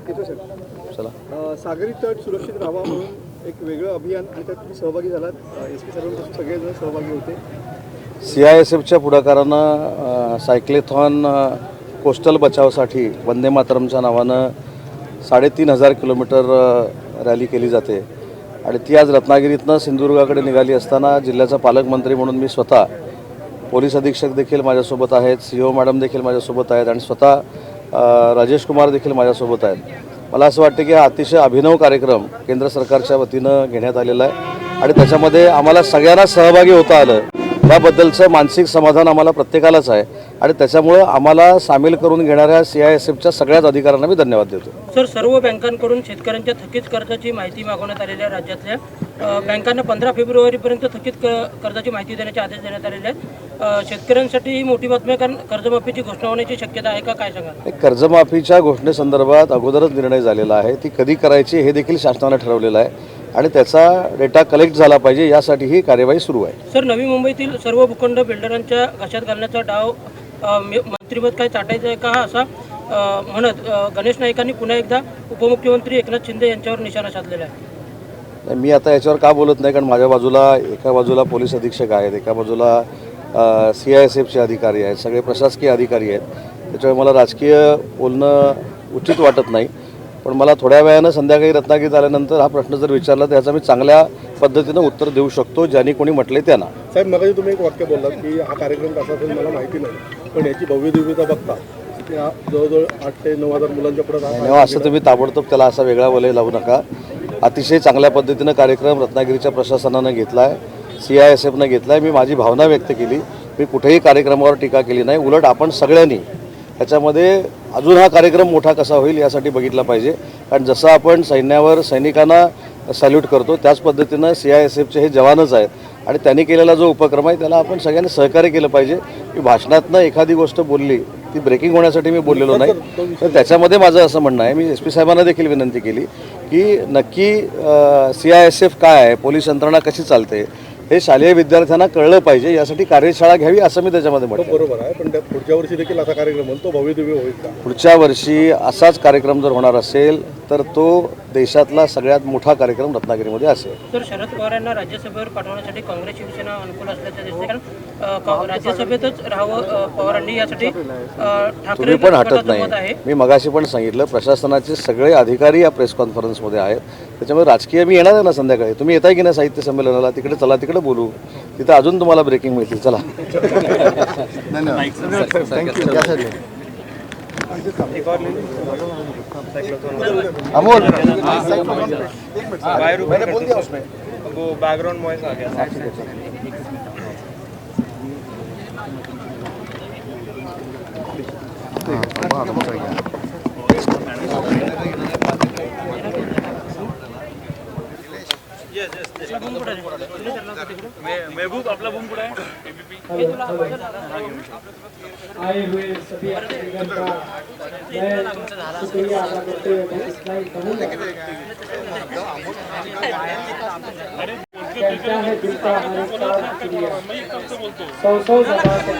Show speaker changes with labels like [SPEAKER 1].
[SPEAKER 1] येतो सर.
[SPEAKER 2] चला.
[SPEAKER 1] सागरी तट सुरक्षित राहावा म्हणून एक वेगळं अभियान आणि त्यात तुम्ही सहभागी झालात. SP सर्वांपासून सगळेजण सहभागी होते.
[SPEAKER 2] CISFच्या पुढाकारानं सायक्लेथॉन कोस्टल बचावासाठी वंदे मातरमच्या नावानं 3,500 किलोमीटर रॅली केली जाते आणि ती आज रत्नागिरीतनं सिंधुदुर्गाकडे निघाली असताना जिल्ह्याचा पालकमंत्री म्हणून मी स्वतः, पोलीस अधीक्षक देखील माझ्यासोबत आहेत, CO मॅडम देखील माझ्यासोबत आहेत आणि स्वतः राजेश कुमार देखील माझ्यासोबत आहेत. मला असं वाटतं की हा अतिशय अभिनव कार्यक्रम केंद्र सरकारच्या वतीनं घेण्यात आलेला आहे आणि त्याच्यामध्ये आम्हाला सगळ्यांना सहभागी होता आलं याबद्दलचं मानसिक समाधान आम्हाला प्रत्येकालाच आहे आणि त्याच्यामुळं आम्हाला सामील करून घेणाऱ्या CISFच्या सगळ्याच अधिकाऱ्यांना मी धन्यवाद देतो.
[SPEAKER 3] सर, सर्व बँकांकडून शेतकऱ्यांच्या थकीत कर्जाची माहिती मागवण्यात आलेली आहे. राज्यातल्या बँकांना 15 फेब्रुवारीपर्यंत थकीत कर्जाची माहिती देण्याचे आदेश देण्यात आलेले आहेत. शेतकऱ्यांसाठी ही मोठी बातमी आहे, कारण कर्जमाफीची घोषणा होण्याची शक्यता आहे का, काय सांगा?
[SPEAKER 2] कर्जमाफीच्या घोषणेसंदर्भात अगोदरच निर्णय झालेला आहे. ती कधी करायची हे देखील शासनानं ठरवलेलं आहे आणि त्याचा डेटा कलेक्ट झाला पाहिजे यासाठी ही कार्यवाही सुरू आहे.
[SPEAKER 3] सर, नवी मुंबईतील सर्व भूखंड बिल्डरांच्या घशात घालण्याचा डाव मंत्रिपद काय चाटायचं आहे का, असा म्हणत गणेश नाईकांनी पुन्हा एकदा उपमुख्यमंत्री एकनाथ शिंदे यांच्यावर निशाणा साधलेला आहे.
[SPEAKER 2] मी आता याच्यावर का बोलत नाही, कारण माझ्या बाजूला एका बाजूला पोलीस अधीक्षक आहेत, एका बाजूला CISFचे अधिकारी आहेत, सगळे प्रशासकीय अधिकारी आहेत. त्याच्यामुळे मला राजकीय बोलणं उचित वाटत नाही. पण मला थोड्या वेळानं संध्याकाळी रत्नागिरीत आल्यानंतर हा प्रश्न जर विचारला तर याचा मी चांगल्या पद्धतीनं उत्तर देऊ शकतो, ज्यांनी कोणी म्हटले त्यांना.
[SPEAKER 1] साहेब, मगाशी तुम्ही एक वाक्य बोललात की हा कार्यक्रम कसा असेल मला माहिती नाही, पण याची भव्यदिव्यता बघता या जवळजवळ 8,000 ते 9,000 मुलांच्या पुढे
[SPEAKER 2] असं तुम्ही ताबडतोब त्याला असा वेगळा वलय लावू नका. अतिशय चांगल्या पद्धतीनं कार्यक्रम रत्नागिरीच्या प्रशासनानं घेतला आहे, CISFनं घेतला आहे. मी माझी भावना व्यक्त केली. मी कुठेही कार्यक्रमावर टीका केली नाही. उलट आपण सगळ्यांनी ह्याच्यामध्ये अजून हा कार्यक्रम मोठा कसा होईल यासाठी बघितला पाहिजे. कारण जसं आपण सैन्यावर सैनिकांना सॅल्यूट करतो त्याच पद्धतीनं CISFचे हे जवानच आहेत आणि त्यांनी केलेला जो उपक्रम आहे त्याला आपण सगळ्यांनी सहकार्य केलं पाहिजे. मी भाषणातनं एखादी गोष्ट बोलली ती ब्रेकिंग होण्यासाठी मी बोललेलो नाही, तर त्याच्यामध्ये माझं असं म्हणणं आहे, मी SP साहेबांना देखील विनंती केली की नक्की CISF काय आहे, पोलीस यंत्रणा कशी चालते हे शालेय विद्यार्थ्यांना कळलं पाहिजे, यासाठी कार्यशाळा घ्यावी असं मी त्याच्यामध्ये म्हटलं.
[SPEAKER 1] बरोबर आहे, पण पुढच्या वर्षी देखील असा कार्यक्रम होईल, तो भव्यदिव्य होईल का?
[SPEAKER 2] पुढच्या वर्षी असाच कार्यक्रम जर होणार असेल तर तो देशातला सगळ्यात मोठा कार्यक्रम रत्नागिरीमध्ये असेल.
[SPEAKER 3] तर शरद पवार यांना राज्यसभेवर पाठवण्यासाठी काँग्रेस शिवसेना अनुकूल असल्याचं दिसते, कारण राज्यसभेतच राहावं पवारांनी, यासाठी
[SPEAKER 2] तुम्ही पण हटत नाही. मी मगाशी पण सांगितलं, प्रशासनाचे सगळे अधिकारी या प्रेस कॉन्फरन्समध्ये आहेत. त्याच्यामुळे राजकीय मी येणार आहे ना संध्याकाळी. तुम्ही येताय की नाही साहित्य संमेलनाला? तिकडे चला, तिकडे बोलू. तिथं अजून तुम्हाला ब्रेकिंग मिळतील. चला. अमोल, मैंने बोल दिया उसमें, वो बैकग्राउंड वॉइस आ गया.
[SPEAKER 4] महबूब आपला बूम कुठे आहे?
[SPEAKER 5] आए हुए सभी अतिथिगण का मैं शुक्रिया अदा करते हुए इतना ही कहूँगा, कहता है दिल का हर एक काम शुक्रिया 100 जगह से